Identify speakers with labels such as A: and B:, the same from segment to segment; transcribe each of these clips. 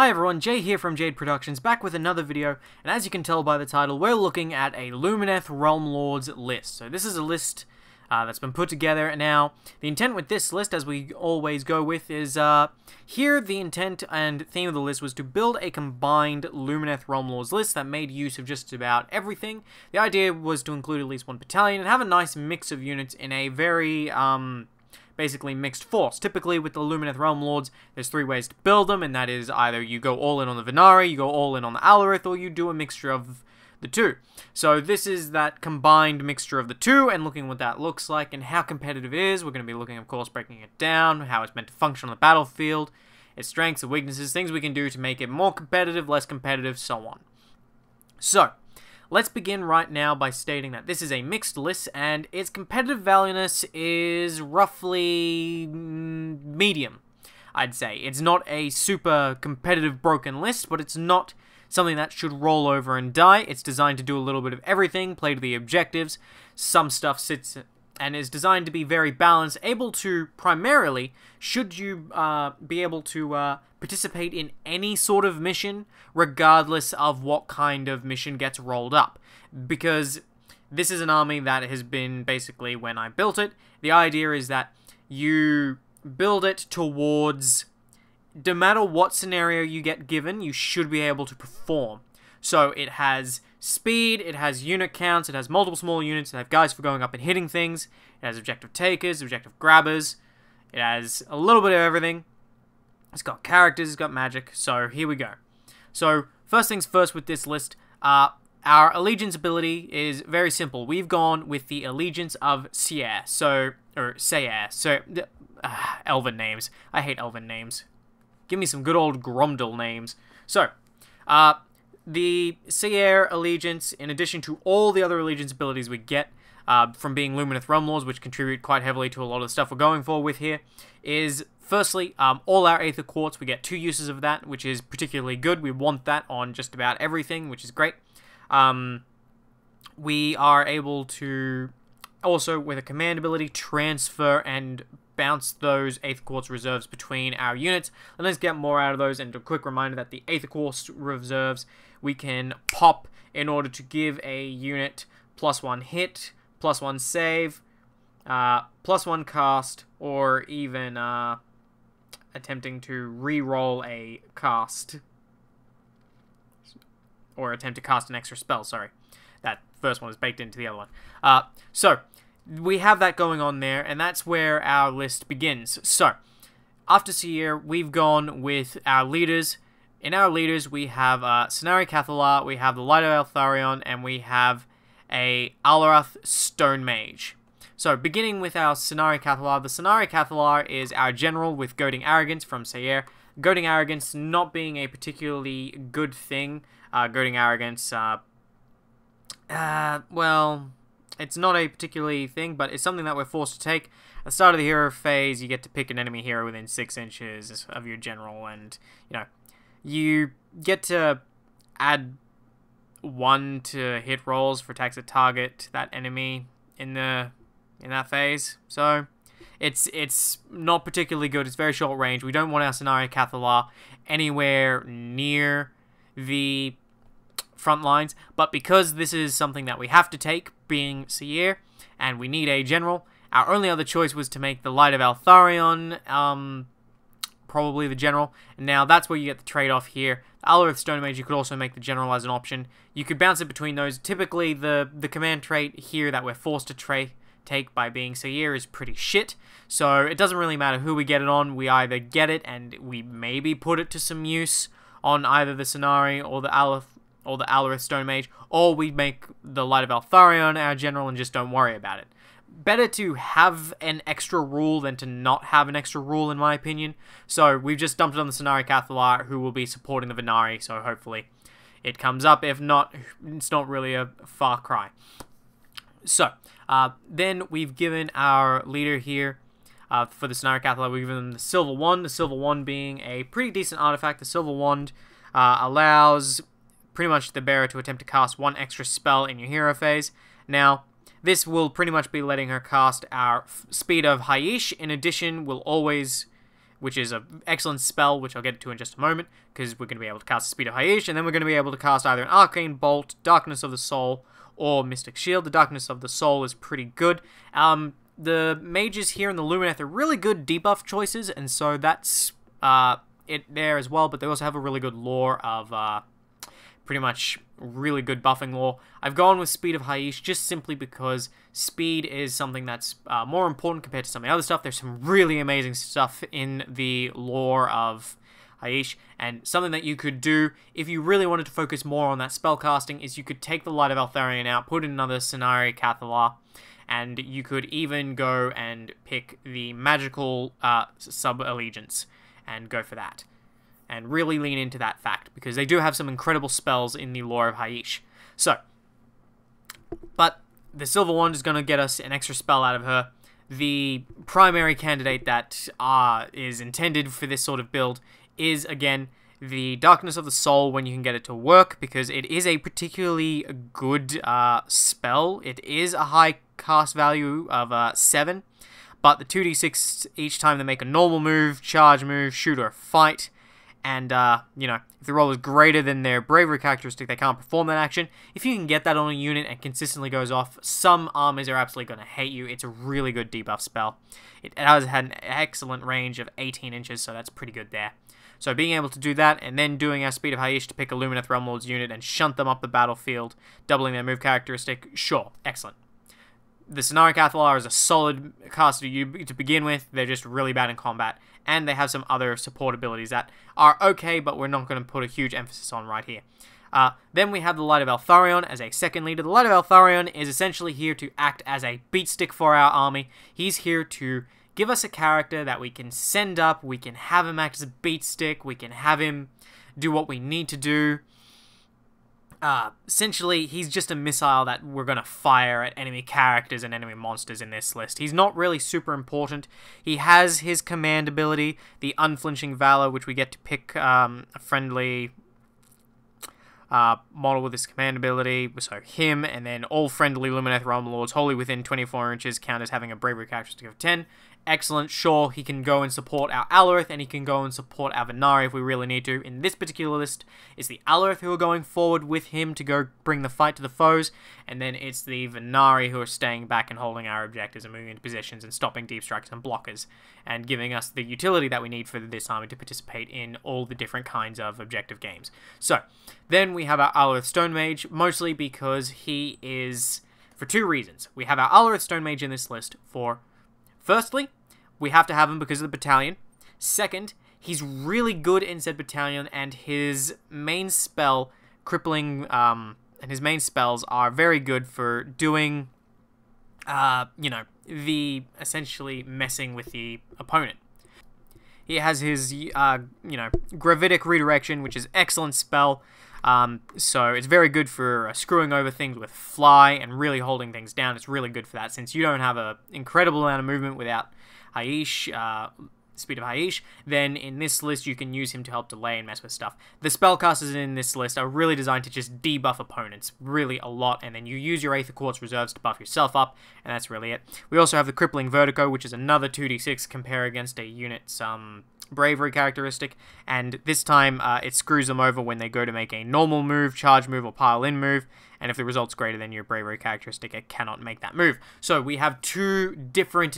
A: Hi everyone, Jay here from Jade Productions, back with another video, and as you can tell by the title, we're looking at a Lumineth Realm Lords list. So this is a list that's been put together. Now, the intent with this list, as we always go with, is here the intent and theme of the list was to build a combined Lumineth Realm Lords list that made use of just about everything. The idea was to include at least one battalion and have a nice mix of units in a very, basically mixed force. Typically with the Lumineth Realm Lords, there's three ways to build them, and that is either you go all in on the Venari, you go all in on the Aelf, or you do a mixture of the two. So this is that combined mixture of the two, and looking what that looks like and how competitive it is. We're going to be looking, of course, breaking it down, how it's meant to function on the battlefield, its strengths and weaknesses, things we can do to make it more competitive, less competitive, so on. So, let's begin right now by stating that this is a mixed list, and its competitive valueness is roughly medium, I'd say. It's not a super competitive broken list, but it's not something that should roll over and die. It's designed to do a little bit of everything, play to the objectives. Some stuff sits and is designed to be very balanced, able to primarily, should you be able to participate in any sort of mission, regardless of what kind of mission gets rolled up. Because this is an army that has been, basically, when I built it, the idea is that you build it towards, no matter what scenario you get given, you should be able to perform. So it has speed, it has unit counts, it has multiple small units, it has guys for going up and hitting things, it has objective takers, objective grabbers, it has a little bit of everything. It's got characters, it's got magic, so here we go. So, first things first with this list, our allegiance ability is very simple. We've gone with the allegiance of Synergies, Elven names. I hate Elven names. Give me some good old Gromdal names. So, the Synergies allegiance, in addition to all the other allegiance abilities we get from being Lumineth Realm Lords, which contribute quite heavily to a lot of the stuff we're going for with here, is firstly, all our Aether Quartz, we get two uses of that, which is particularly good. We want that on just about everything, which is great. We are able to, also with a command ability, transfer and bounce those Aether Quartz reserves between our units. And let's get more out of those, and a quick reminder that the Aether Quartz reserves we can pop in order to give a unit +1 hit, +1 save, +1 cast, or even attempting to re-roll a cast, or attempt to cast an extra spell, sorry. That first one is baked into the other one. So, we have that going on there, and that's where our list begins. So, after Synergies, we've gone with our leaders. In our leaders, we have Sentinels Cathalar, we have the Light of Alfarion, and we have a Alarath Stone Mage. So, beginning with our Sentinels Cathalar, the Sentinels Cathalar is our general with Goading Arrogance from Synergies. Goading Arrogance not being a particularly good thing. Goading Arrogance, well, it's not a particularly thing, but it's something that we're forced to take. At the start of the hero phase, you get to pick an enemy hero within 6 inches of your general, and, you know, you get to add 1 to hit rolls for attacks that target that enemy in that phase. So, it's not particularly good. It's very short range. We don't want our Sentinels Cathalar anywhere near the front lines, but because this is something that we have to take, being Synergies, and we need a general, our only other choice was to make the Light of Alfarion, probably the general, and now that's where you get the trade-off here. The Alarath Stone Mage, you could also make the general as an option. You could bounce it between those. Typically, the command trait here that we're forced to take by being Synergies is pretty shit, so it doesn't really matter who we get it on. We either get it and we maybe put it to some use on either the Sentinels or the Alarath Stone Mage, or we make the Light of Alfarion our general and just don't worry about it. Better to have an extra rule than to not have an extra rule, in my opinion. So we've just dumped it on the Sentinels Cathalar, who will be supporting the Venari, so hopefully it comes up. If not, it's not really a far cry. So, then we've given our leader here, for the Sentinels Cathalar, we've given them the Silver Wand. The Silver Wand being a pretty decent artifact. The Silver Wand allows pretty much the bearer to attempt to cast 1 extra spell in your hero phase. Now, this will pretty much be letting her cast our Speed of Haish. In addition, will always which is an excellent spell, which I'll get to in just a moment, because we're going to be able to cast the Speed of Haish, and then we're going to be able to cast either an Arcane Bolt, Darkness of the Soul, or Mystic Shield. The Darkness of the Soul is pretty good. The mages here in the Lumineth are really good debuff choices, and so that's it there as well, but they also have a really good lore of pretty much really good buffing lore. I've gone with Speed of Haish just simply because speed is something that's more important compared to some of the other stuff. There's some really amazing stuff in the lore of Haish, and something that you could do if you really wanted to focus more on that spell casting is you could take the Light of Alfarion out, put in another Sentinel Cathalar, and you could even go and pick the magical sub-allegiance and go for that. And really lean into that fact, because they do have some incredible spells in the lore of Haish. So, but the Silver Wand is going to get us an extra spell out of her. The primary candidate that is intended for this sort of build is, again, the Darkness of the Soul when you can get it to work, because it is a particularly good spell. It is a high cast value of 7, but the 2d6 each time they make a normal move, charge move, shoot, or fight. And, you know, if the roll is greater than their bravery characteristic, they can't perform that action. If you can get that on a unit and consistently goes off, some armies are absolutely going to hate you. It's a really good debuff spell. It has had an excellent range of 18 inches, so that's pretty good there. So being able to do that, and then doing our Speed of Haish to pick a Lumineth Realm Lords unit and shunt them up the battlefield, doubling their move characteristic, sure, excellent. The Sentinel Cathalar is a solid caster to begin with. They're just really bad in combat. And they have some other support abilities that are okay, but we're not going to put a huge emphasis on right here. Then we have the Light of Alfarion as a second leader. The Light of Alfarion is essentially here to act as a beat stick for our army. He's here to give us a character that we can send up. We can have him act as a beat stick. We can have him do what we need to do. Essentially, he's just a missile that we're going to fire at enemy characters and enemy monsters in this list. He's not really super important. He has his command ability, the Unflinching Valor, which we get to pick a friendly model with this command ability. So him, and then all friendly Lumineth Realm Lords wholly within 24 inches count as having a bravery characteristic of 10. Excellent. Sure, he can go and support our Aelf, and he can go and support our Venari if we really need to. In this particular list, it's the Aelf who are going forward with him to go bring the fight to the foes, and then it's the Venari who are staying back and holding our objectives and moving into positions and stopping deep strikes and blockers, and giving us the utility that we need for this army to participate in all the different kinds of objective games. So, then we have our Aelf Stone Mage, mostly because he is, for two reasons. We have our Aelf Stone Mage in this list for, firstly, we have to have him because of the battalion. Second, he's really good in said battalion, and his main spell, Crippling, and his main spells are very good for doing, you know, the, essentially messing with the opponent. He has his, you know, Gravitic Redirection, which is an excellent spell. So it's very good for screwing over things with fly and really holding things down. It's really good for that, since you don't have an incredible amount of movement without Haish, Speed of Haish, then in this list you can use him to help delay and mess with stuff. The spellcasters in this list are really designed to just debuff opponents, really a lot, and then you use your Aether Quartz reserves to buff yourself up, and that's really it. We also have the Crippling Vertigo, which is another 2d6 compare against a unit's bravery characteristic, and this time it screws them over when they go to make a normal move, charge move, or pile in move, and if the result's greater than your bravery characteristic, it cannot make that move. So we have two different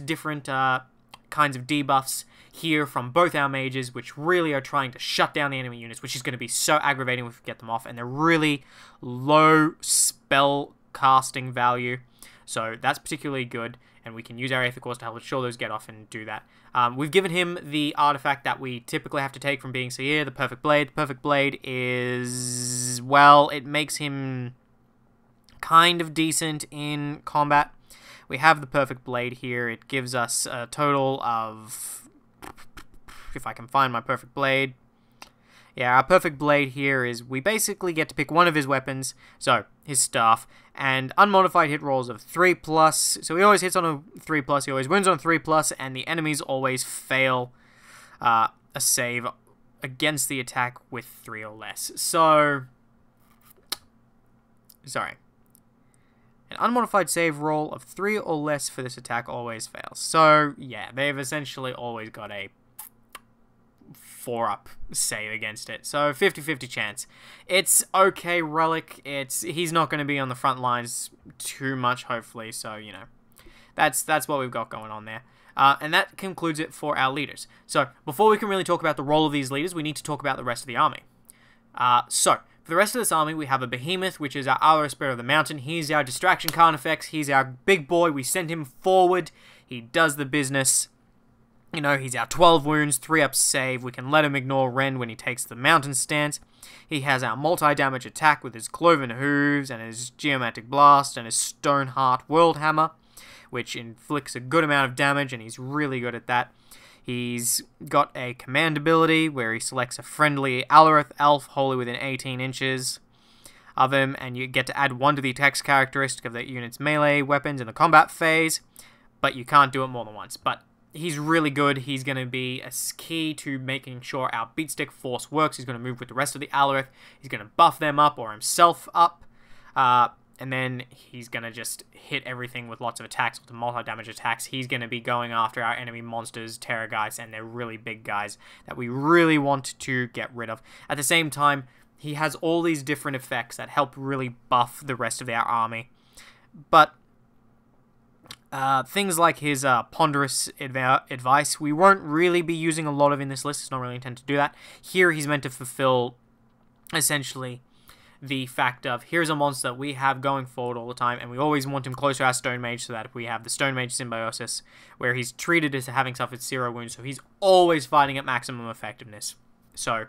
A: kinds of debuffs here from both our mages, which really are trying to shut down the enemy units, which is going to be so aggravating if we get them off, and they're really low spell casting value, so that's particularly good, and we can use our Aether Quartz to help ensure those get off and do that. We've given him the artifact that we typically have to take from being Seer, the Perfect Blade. The Perfect Blade is, well, it makes him kind of decent in combat. We have the Perfect Blade here. It gives us a total of, if I can find my Perfect Blade. Yeah, our Perfect Blade here is, we basically get to pick one of his weapons, so his staff, and unmodified hit rolls of 3+, so he always hits on a 3+, he always wins on 3+, and the enemies always fail a save against the attack with 3 or less. So, sorry. An unmodified save roll of 3 or less for this attack always fails. So, yeah, they've essentially always got a 4-up save against it. So 50-50 chance. It's okay relic. He's not going to be on the front lines too much, hopefully. So, you know, that's what we've got going on there. And that concludes it for our leaders. So before we can really talk about the role of these leaders, we need to talk about the rest of the army. So for the rest of this army, we have a Behemoth, which is our Alaric Spirit of the Mountain. He's our distraction card effects. He's our big boy. We send him forward. He does the business. You know, he's our 12 wounds, 3-up save. We can let him ignore Rend when he takes the mountain stance. He has our multi-damage attack with his Cloven Hooves and his Geomantic Blast and his Stoneheart World Hammer, which inflicts a good amount of damage, and he's really good at that. He's got a command ability where he selects a friendly Aelf elf wholly within 18 inches of him, and you get to add 1 to the attacks characteristic of that unit's melee weapons in the combat phase, but you can't do it more than once. But he's really good. He's going to be a key to making sure our beatstick force works. He's going to move with the rest of the Aelf. He's going to buff them up or himself up. And then he's going to just hit everything with lots of attacks, with the multi-damage attacks. He's going to be going after our enemy monsters, Terror guys, and they're really big guys that we really want to get rid of. At the same time, he has all these different effects that help really buff the rest of our army. But things like his ponderous advice, we won't really be using a lot of in this list. It's not really intended to do that. Here, he's meant to fulfill, essentially, the fact of, here's a monster that we have going forward all the time, and we always want him close to our Stone Mage, so that if we have the Stone Mage symbiosis, where he's treated as having suffered 0 wounds, so he's always fighting at maximum effectiveness. So,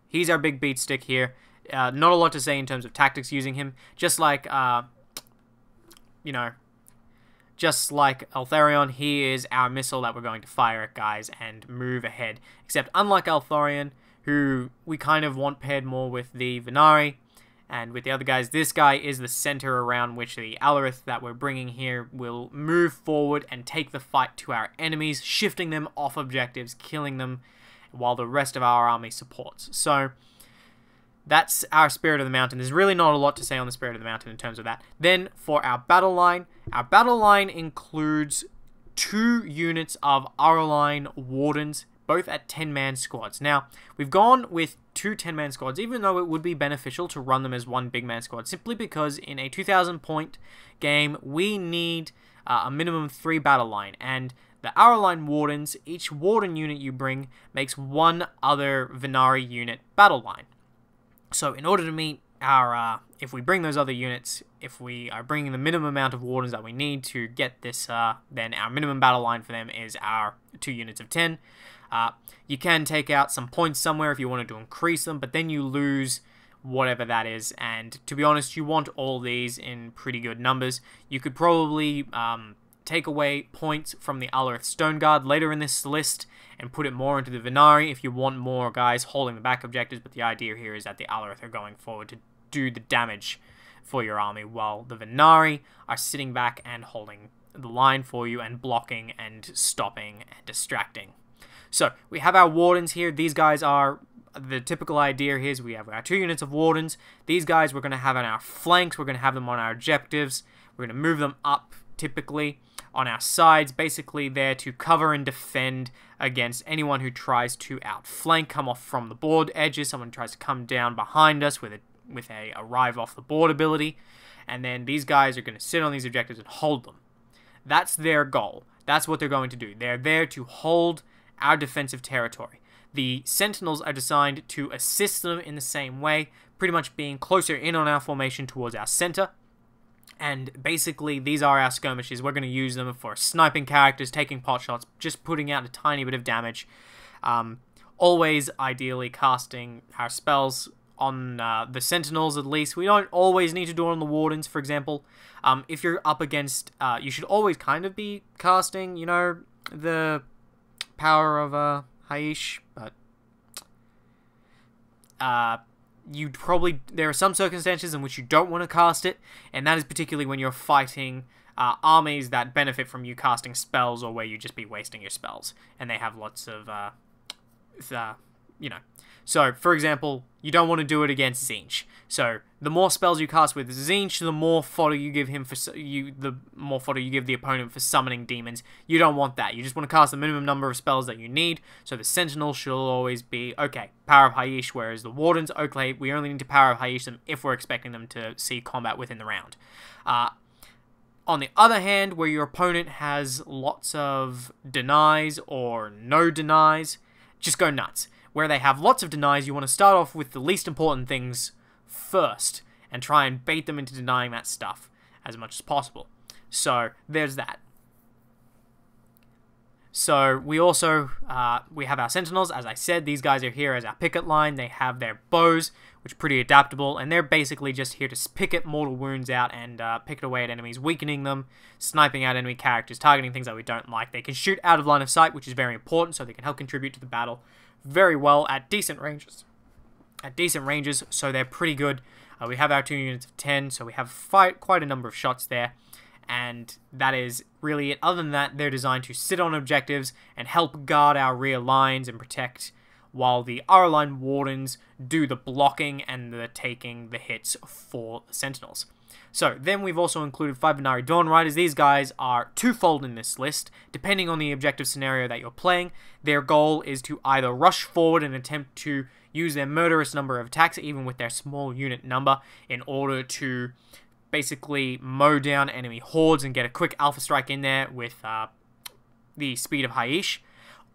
A: he's our big beat stick here. Not a lot to say in terms of tactics using him, just like, you know, just like Alfarion, he is our missile that we're going to fire at guys and move ahead. Except, unlike Alfarion, who we kind of want paired more with the Venari, and with the other guys, this guy is the center around which the Aelf that we're bringing here will move forward and take the fight to our enemies, shifting them off objectives, killing them, while the rest of our army supports. So, that's our Spirit of the Mountain. There's really not a lot to say on the Spirit of the Mountain in terms of that. Then, for our battle line includes 2 units of Venari Wardens, both at 10-man squads. Now, we've gone with 2 10-man squads, even though it would be beneficial to run them as 1 big-man squad, simply because in a 2,000-point game, we need a minimum 3 battle line, and the Venari Wardens, each Warden unit you bring, makes 1 other Venari unit battle line. So, in order to meet our, if we bring those other units, if we are bringing the minimum amount of Wardens that we need to get this, then our minimum battle line for them is our 2 units of 10. You can take out some points somewhere if you wanted to increase them, but then you lose whatever that is, and to be honest, you want all these in pretty good numbers. You could probably take away points from the Aelf Stone Guard later in this list and put it more into the Venari if you want more guys holding the back objectives, but the idea here is that the Aelf are going forward to do the damage for your army, while the Venari are sitting back and holding the line for you and blocking and stopping and distracting. So, we have our Wardens here. These guys are, the typical idea here is we have our 2 units of Wardens. These guys we're going to have on our flanks. We're going to have them on our objectives. We're going to move them up, typically, on our sides. Basically, there to cover and defend against anyone who tries to outflank, come off from the board edges. Someone tries to come down behind us with a arrive off the board ability. And then these guys are going to sit on these objectives and hold them. That's their goal. That's what they're going to do. They're there to hold our defensive territory. The Sentinels are designed to assist them in the same way, pretty much being closer in on our formation towards our center. And basically, these are our skirmishes. We're going to use them for sniping characters, taking pot shots, just putting out a tiny bit of damage. Always, ideally, casting our spells on the Sentinels at least. We don't always need to do it on the Wardens, for example. If you're up against, you should always kind of be casting, you know, the power of Haish, but you probably, there are some circumstances in which you don't want to cast it, and that is particularly when you're fighting armies that benefit from you casting spells, or where you just be wasting your spells, and they have lots of you know. So, for example, you don't want to do it against Tzeentch. So, the more spells you cast with Tzeentch, the more fodder you give him the more fodder you give the opponent for summoning demons. You don't want that. You just want to cast the minimum number of spells that you need. So the Sentinels should always be, okay, Power of Hyeish, whereas the Wardens, okay, we only need to Power of Hyeish them if we're expecting them to see combat within the round. On the other hand, where your opponent has lots of denies or no denies, just go nuts. Where they have lots of denies, you want to start off with the least important things first and try and bait them into denying that stuff as much as possible. So there's that. So we also we have our Sentinels. As I said, these guys are here as our picket line. They have their bows, which are pretty adaptable, and they're basically just here to picket mortal wounds out and picket away at enemies, weakening them, sniping out enemy characters, targeting things that we don't like. They can shoot out of line of sight, which is very important, so they can help contribute to the battle very well at decent ranges. So they're pretty good. We have our 2 units of 10, so we have quite a number of shots there. And that is really it. Other than that, they're designed to sit on objectives and help guard our rear lines and protect, while the line Wardens do the blocking and the taking the hits for the Sentinels. So then we've also included 5 Venari Dawn Riders. These guys are twofold in this list. Depending on the objective scenario that you're playing, their goal is to either rush forward and attempt to use their murderous number of attacks, even with their small unit number, in order to basically mow down enemy hordes and get a quick alpha strike in there with the speed of Hyeish.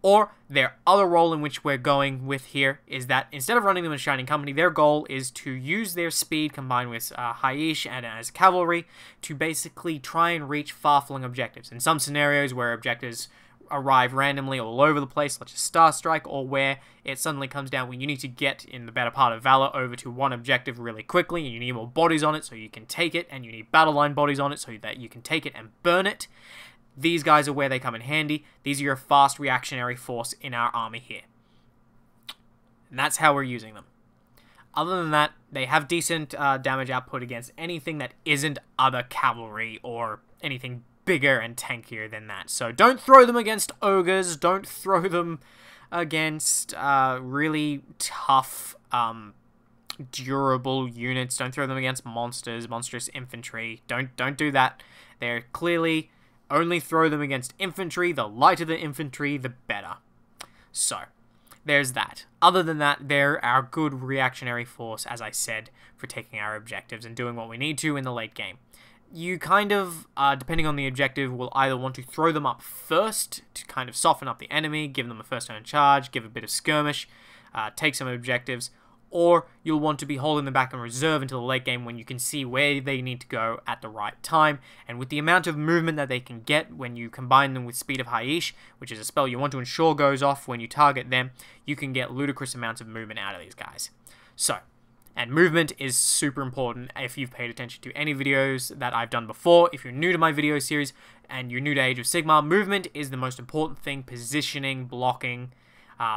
A: Or their other role in which we're going with here is that instead of running them as Shining Company, their goal is to use their speed combined with Hyeish and as cavalry to basically try and reach far-flung objectives. In some scenarios where objectives arrive randomly all over the place, such as Star Strike, or where it suddenly comes down when you need to get, in the better part of Valor, over to one objective really quickly, and you need more bodies on it so you can take it, and you need battle line bodies on it so that you can take it and burn it. These guys are where they come in handy. These are your fast reactionary force in our army here. And that's how we're using them. Other than that, they have decent damage output against anything that isn't other cavalry or anything bigger and tankier than that. So don't throw them against ogres. Don't throw them against really tough, durable units. Don't throw them against monsters, monstrous infantry. Don't do that. They're clearly... only throw them against infantry. The lighter the infantry, the better. So, there's that. Other than that, they're our good reactionary force, as I said, for taking our objectives and doing what we need to in the late game. You kind of, depending on the objective, will either want to throw them up first to kind of soften up the enemy, give them a first turn charge, give a bit of skirmish, take some objectives, or you'll want to be holding them back in reserve until the late game when you can see where they need to go at the right time. And with the amount of movement that they can get when you combine them with Speed of Hyeish, which is a spell you want to ensure goes off when you target them, you can get ludicrous amounts of movement out of these guys. So, and movement is super important if you've paid attention to any videos that I've done before. If you're new to my video series and you're new to Age of Sigmar, movement is the most important thing. Positioning, blocking,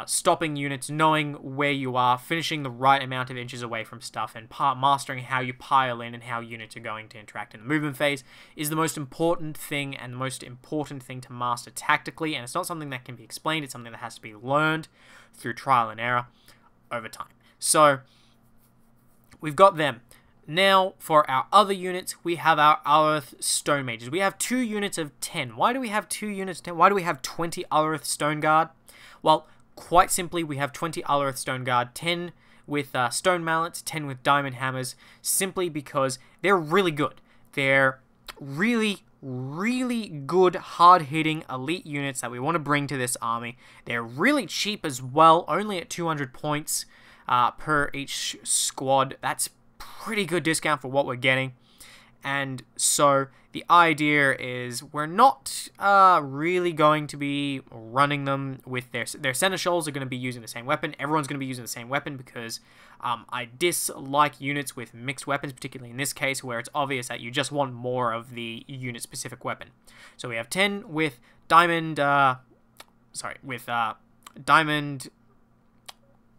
A: stopping units, knowing where you are, finishing the right amount of inches away from stuff, and mastering how you pile in and how units are going to interact in the movement phase is the most important thing, and the most important thing to master tactically. And it's not something that can be explained, it's something that has to be learned through trial and error over time. So we've got them. Now, for our other units, we have our Aelf Stone Mages. We have 2 units of 10. Why do we have 2 units of 10? Why do we have 20 Aelf Stone Guard? Well, quite simply, we have 20 Aelf Stone Guard, 10 with Stone Mallets, 10 with Diamond Hammers, simply because they're really good. They're really, really good, hard-hitting, elite units that we want to bring to this army. They're really cheap as well, only at 200 points per each squad. That's pretty good discount for what we're getting. And so the idea is we're not really going to be running them with their Seneschals are going to be using the same weapon. Everyone's going to be using the same weapon because I dislike units with mixed weapons, particularly in this case where it's obvious that you just want more of the unit-specific weapon. So we have 10 with diamond, diamond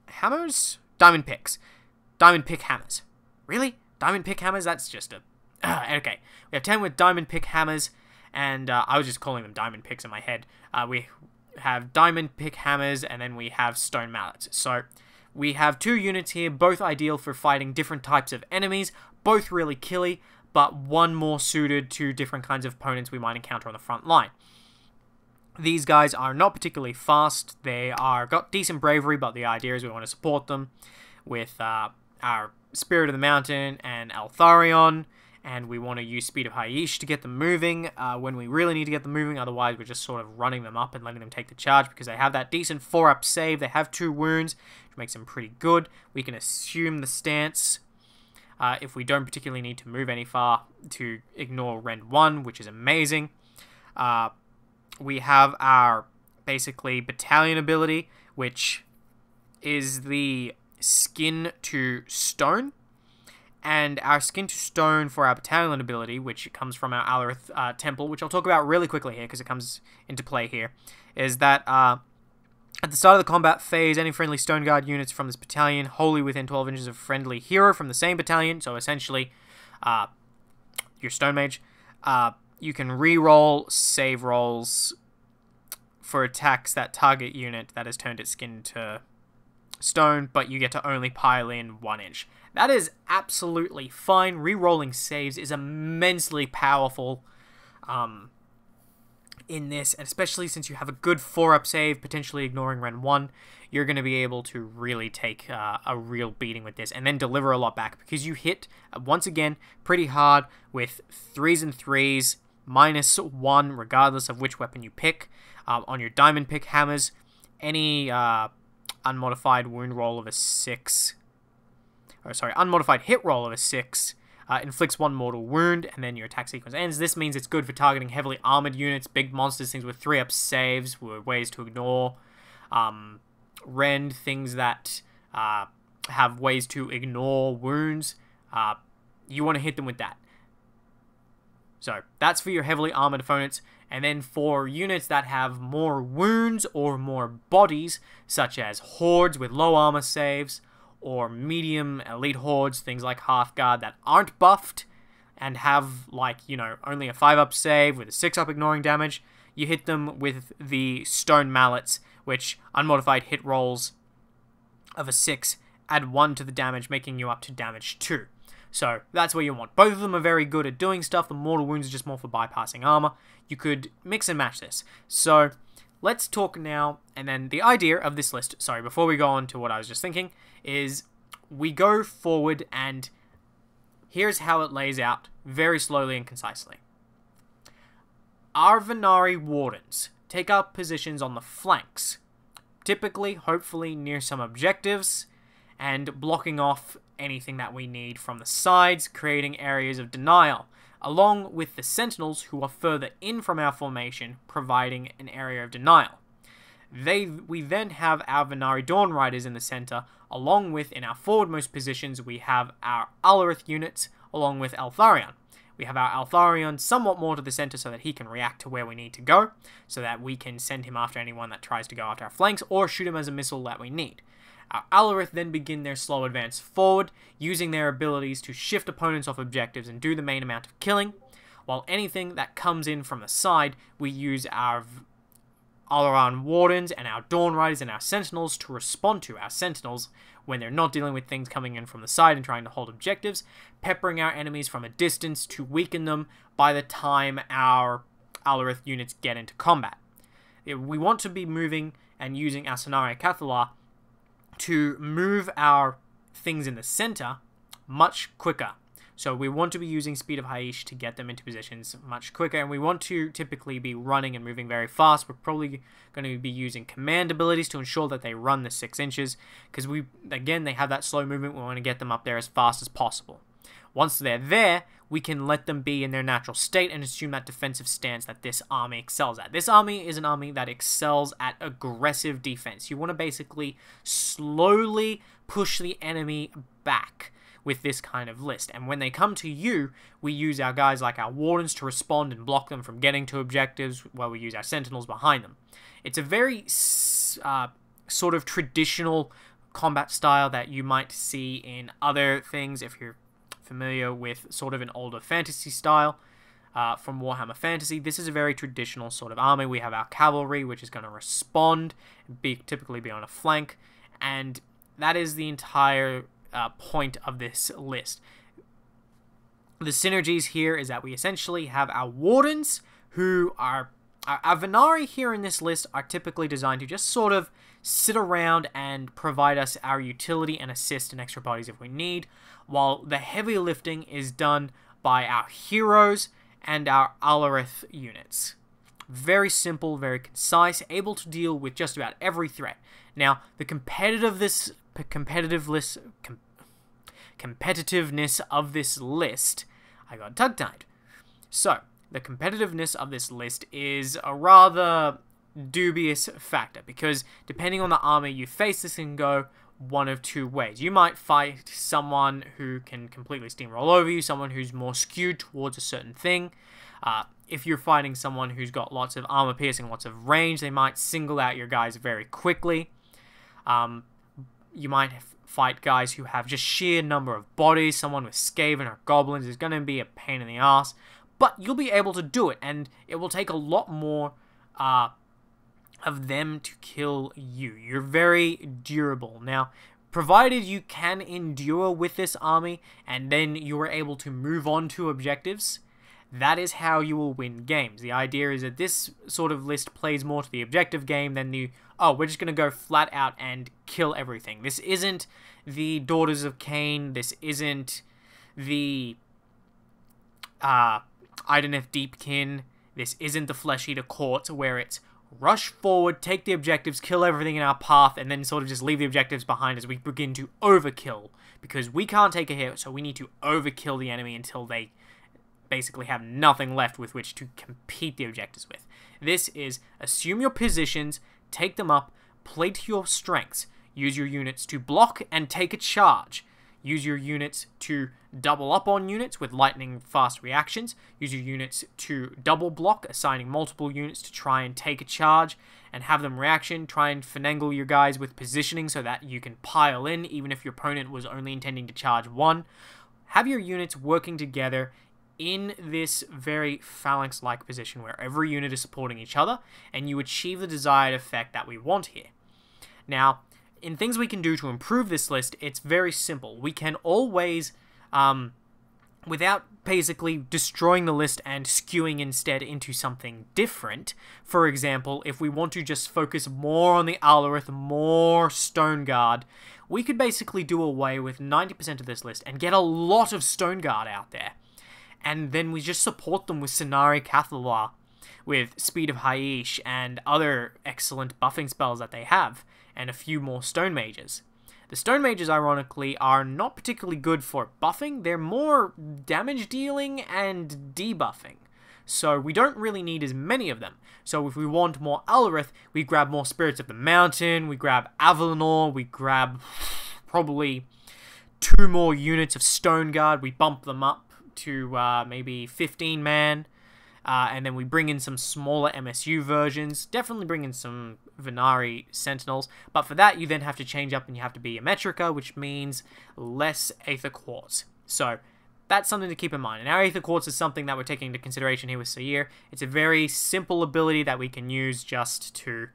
A: hammers? Diamond picks. Diamond pick hammers. Really? Diamond pick hammers? That's just a... okay, we have 10 with diamond pick hammers, and I was just calling them diamond picks in my head. have diamond pick hammers, and then we have stone mallets. So we have 2 units here, both ideal for fighting different types of enemies, both really killy, but one more suited to different kinds of opponents we might encounter on the front line. These guys are not particularly fast. They are got decent bravery, but the idea is we want to support them with our Spirit of the Mountain and Alfarion, and we want to use Speed of Haiish to get them moving when we really need to get them moving. Otherwise, we're just sort of running them up and letting them take the charge because they have that decent 4-up save. They have 2 wounds, which makes them pretty good. We can assume the stance if we don't particularly need to move any far to ignore Rend 1, which is amazing. We have our, basically, Battalion ability, which is the Skin to Stone. And our Skin to Stone for our Battalion ability, which comes from our Aelf Temple, which I'll talk about really quickly here because it comes into play here, is that at the start of the combat phase, any friendly Stone Guard units from this battalion wholly within 12 inches of a friendly hero from the same battalion, so essentially your Stone Mage, you can re-roll save rolls for attacks that target unit that has turned its skin to stone, but you get to only pile in 1 inch. That is absolutely fine. Re-rolling saves is immensely powerful in this, and especially since you have a good 4-up save, potentially ignoring Rend 1, you're going to be able to really take a real beating with this, and then deliver a lot back, because you hit, once again, pretty hard with 3s and 3s, -1, regardless of which weapon you pick. On your diamond pick hammers, any unmodified wound roll of a 6, unmodified hit roll of a 6, inflicts 1 mortal wound, and then your attack sequence ends. This means it's good for targeting heavily armored units, big monsters, things with 3-up saves, ways to ignore, rend, things that have ways to ignore wounds. You want to hit them with that. So that's for your heavily armored opponents. And then for units that have more wounds or more bodies, such as hordes with low armor saves, or medium elite hordes, things like Hearthguard that aren't buffed and have, like, only a 5-up save with a 6-up ignoring damage, you hit them with the Stone Mallets, which unmodified hit rolls of a 6 add 1 to the damage, making you up to damage 2. So that's where you want. Both of them are very good at doing stuff. The mortal wounds are just more for bypassing armor. You could mix and match this. So let's talk now, and then the idea of this list, before we go on to what I was just thinking, is we go forward, and here's how it lays out very slowly and concisely. Our Venari Wardens take up positions on the flanks, typically, hopefully, near some objectives, and blocking off anything that we need from the sides, creating areas of denial, along with the Sentinels, who are further in from our formation, providing an area of denial. We then have our Venari Dawn Riders in the center, along with, in our forwardmost positions, we have our Aelf units, along with Alfarion. We have our Alfarion somewhat more to the center so that he can react to where we need to go, so that we can send him after anyone that tries to go after our flanks, or shoot him as a missile that we need. Our Aelf then begin their slow advance forward, using their abilities to shift opponents off objectives and do the main amount of killing, while anything that comes in from the side, we use our Venari Wardens and our Dawn Riders and our Sentinels to respond to our Sentinels when they're not dealing with things coming in from the side and trying to hold objectives, peppering our enemies from a distance to weaken them by the time our Aelf units get into combat. We want to be moving and using our Scenario Cathalar to move our things in the center much quicker. So we want to be using Speed of Haiish to get them into positions much quicker, and we want to typically be running and moving very fast. We're probably going to be using command abilities to ensure that they run the 6 inches, because they have that slow movement. We want to get them up there as fast as possible. Once they're there, we can let them be in their natural state and assume that defensive stance that this army excels at. This army is an army that excels at aggressive defense. You want to basically slowly push the enemy back with this kind of list. And when they come to you, we use our guys like our Wardens to respond and block them from getting to objectives, while we use our Sentinels behind them. It's a very sort of traditional combat style that you might see in other things if you're familiar with sort of an older fantasy style. from Warhammer Fantasy. This is a very traditional sort of army. We have our cavalry, which is going to respond, typically be on a flank, and that is the entire point of this list. The synergies here is that we essentially have our Wardens, who are... Our Venari here in this list are typically designed to just sort of sit around and provide us our utility and assist and extra bodies if we need, while the heavy lifting is done by our heroes and our Alarith units. Very simple, very concise, able to deal with just about every threat. Now, the competitiveness of this list, I got tongue-tied. So, the competitiveness of this list is a rather dubious factor, because depending on the army you face, this can go one of two ways. You might fight someone who can completely steamroll over you, someone who's more skewed towards a certain thing. If you're fighting someone who's got lots of armor piercing, lots of range, they might single out your guys very quickly. You might fight guys who have just sheer number of bodies. Someone with Skaven or Goblins is going to be a pain in the ass, but you'll be able to do it, and it will take a lot more of them to kill you. You're very durable. Now, provided you can endure with this army, and then you are able to move on to objectives, that is how you will win games. The idea is that this sort of list plays more to the objective game than the, oh, we're just going to go flat out and kill everything. This isn't the Daughters of Cain. This isn't the Ideneth Deepkin. This isn't the Flesh Eater Court, where it's rush forward, take the objectives, kill everything in our path, and then sort of just leave the objectives behind as we begin to overkill. Because we can't take a hit, so we need to overkill the enemy until they basically have nothing left with which to compete the objectives with. This is assume your positions, take them up, play to your strengths, use your units to block and take a charge, use your units to double up on units with lightning fast reactions, use your units to double block, assigning multiple units to try and take a charge and have them reaction, try and finagle your guys with positioning so that you can pile in even if your opponent was only intending to charge one. Have your units working together in this very phalanx-like position where every unit is supporting each other, and you achieve the desired effect that we want here. Now, in things we can do to improve this list, it's very simple. We can always, without basically destroying the list and skewing instead into something different, for example, if we want to just focus more on the Alarith, more Stone Guard, we could basically do away with 90% of this list and get a lot of Stone Guard out there. And then we just support them with Sentinels Cathalar, with Speed of Haish, and other excellent buffing spells that they have, and a few more Stone Mages. The Stone Mages, ironically, are not particularly good for buffing. They're more damage dealing and debuffing. So we don't really need as many of them. So if we want more Alarith, we grab more Spirits of the Mountain, we grab Avalanor, we grab probably 2 more units of Stone Guard, we bump them up to maybe 15 man, and then we bring in some smaller MSU versions, definitely bring in some Venari Sentinels, but for that you then have to change up and you have to be a Metrica, which means less Aether Quartz. So that's something to keep in mind, and our Aether Quartz is something that we're taking into consideration here with Seir. It's a very simple ability that we can use just to,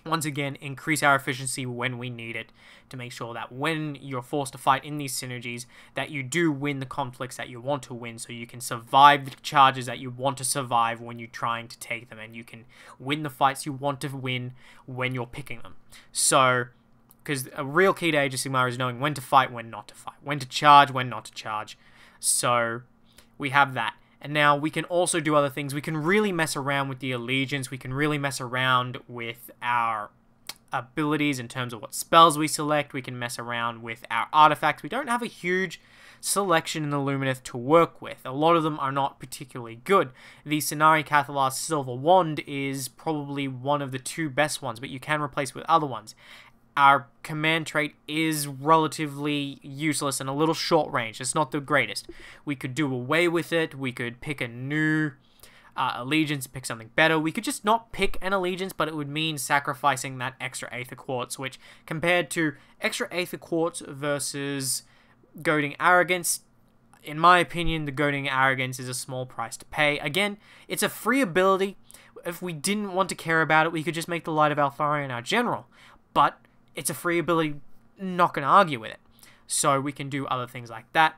A: once again, increase our efficiency when we need it, to make sure that when you're forced to fight in these synergies, that you do win the conflicts that you want to win, so you can survive the charges that you want to survive when you're trying to take them, and you can win the fights you want to win when you're picking them. So, because a real key to Age of Sigmar is knowing when to fight, when not to fight, when to charge, when not to charge. So, we have that. And now we can also do other things. We can really mess around with the allegiance. We can really mess around with our abilities in terms of what spells we select. We can mess around with our artifacts. We don't have a huge selection in the Lumineth to work with. A lot of them are not particularly good. The Sentinels Cathalar Silver Wand is probably one of the 2 best ones, but you can replace with other ones. Our command trait is relatively useless and a little short range. It's not the greatest. We could do away with it. We could pick a new allegiance, pick something better. We could just not pick an allegiance, but it would mean sacrificing that extra Aether Quartz, which compared to extra Aether Quartz versus Goading Arrogance, in my opinion, the Goading Arrogance is a small price to pay. Again, it's a free ability. If we didn't want to care about it, we could just make the Light of Alfarion our general. But it's a free ability, not going to argue with it. So we can do other things like that.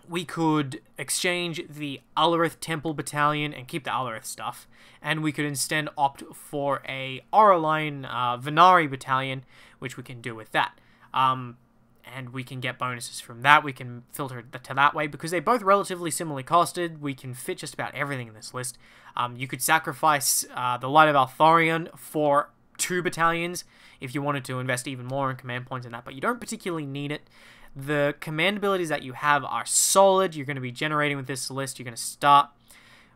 A: We could exchange the Ullrith Temple Battalion and keep the Ullrith stuff. And we could instead opt for a Auraline Venari Battalion, which we can do with that. And we can get bonuses from that. We can filter it to that way, because they're both relatively similarly costed. We can fit just about everything in this list. You could sacrifice the Light of Alfarion for 2 battalions if you wanted to invest even more in command points in that, but you don't particularly need it. The command abilities that you have are solid. You're going to be generating with this list. You're going to start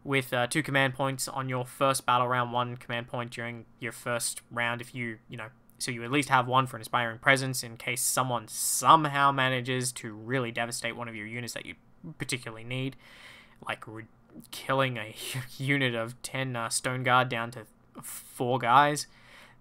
A: with 2 command points on your first battle round, 1 command point during your first round, if you know, so you at least have 1 for an Inspiring Presence in case someone somehow manages to really devastate one of your units that you particularly need, like killing a unit of 10 Stone Guard down to 4 guys.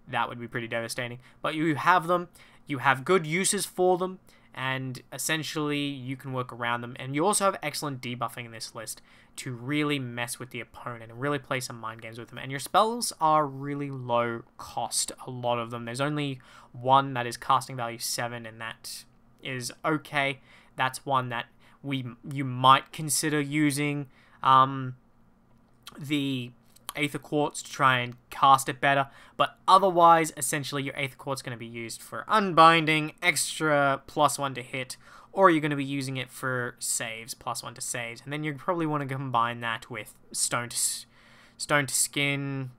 A: That would be pretty devastating. But you have them, you have good uses for them, and essentially you can work around them. And you also have excellent debuffing in this list to really mess with the opponent and really play some mind games with them. And your spells are really low cost, a lot of them. There's only one that is casting value 7, and that is okay. That's one that you might consider using the Aether Quartz to try and cast it better, but otherwise, essentially, your Aether Quartz is going to be used for unbinding, extra +1 to hit, or you're going to be using it for saves, +1 to saves, and then you probably want to combine that with Stone to Skin.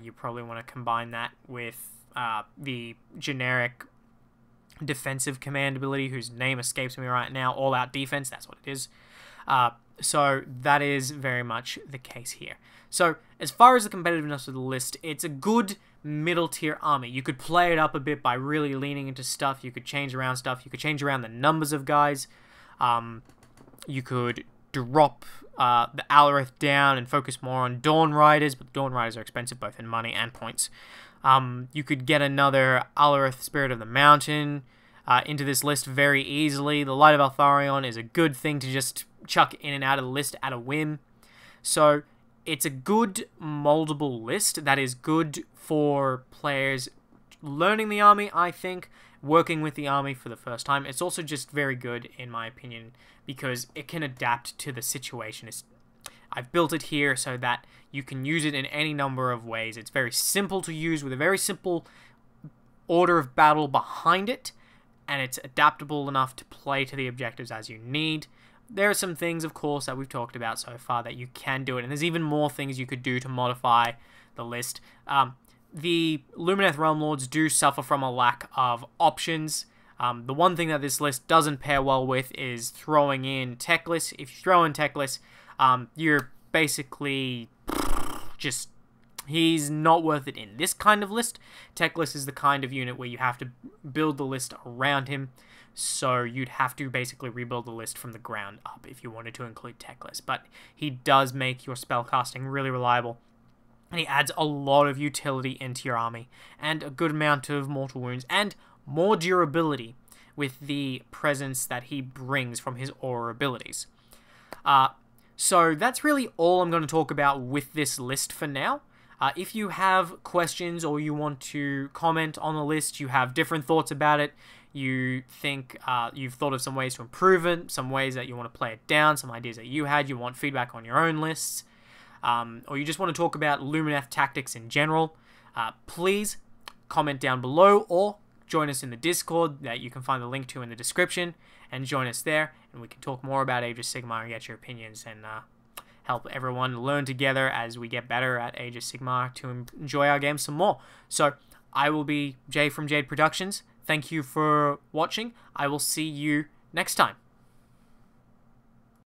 A: You probably want to combine that with the generic defensive command ability, whose name escapes me right now, All Out Defense, that's what it is. So that is very much the case here. So as far as the competitiveness of the list, it's a good middle tier army. You could play it up a bit by really leaning into stuff. You could change around stuff. You could change around the numbers of guys. You could drop the Ullrith down and focus more on Dawn Riders, but Dawn Riders are expensive both in money and points. You could get another Ullrith Spirit of the Mountain into this list very easily. The Light of Alfarion is a good thing to just chuck in and out of the list at a whim. So it's a good moldable list that is good for players learning the army, I think, working with the army for the first time. It's also just very good, in my opinion, because it can adapt to the situation. I've built it here so that you can use it in any number of ways. It's very simple to use with a very simple order of battle behind it, and it's adaptable enough to play to the objectives as you need. There are some things, of course, that we've talked about so far that you can do it, and there's even more things you could do to modify the list. The Lumineth Realm Lords do suffer from a lack of options. The one thing that this list doesn't pair well with is throwing in Techless. If you throw in Techless, you're basically just... he's not worth it in this kind of list. Techless is the kind of unit where you have to build the list around him. So you'd have to basically rebuild the list from the ground up if you wanted to include Techless. But he does make your spellcasting really reliable. And he adds a lot of utility into your army. And a good amount of mortal wounds. And more durability with the presence that he brings from his aura abilities. So that's really all I'm going to talk about with this list for now. If you have questions or you want to comment on the list, you have different thoughts about it, you think you've thought of some ways to improve it, some ways that you want to play it down, some ideas that you had, you want feedback on your own lists, or you just want to talk about Lumineth tactics in general, please comment down below or join us in the Discord that you can find the link to in the description, and join us there, and we can talk more about Age of Sigmar and get your opinions, and help everyone learn together as we get better at Age of Sigmar to enjoy our games some more. So, I will be Jay from Jade Productions. Thank you for watching. I will see you next time.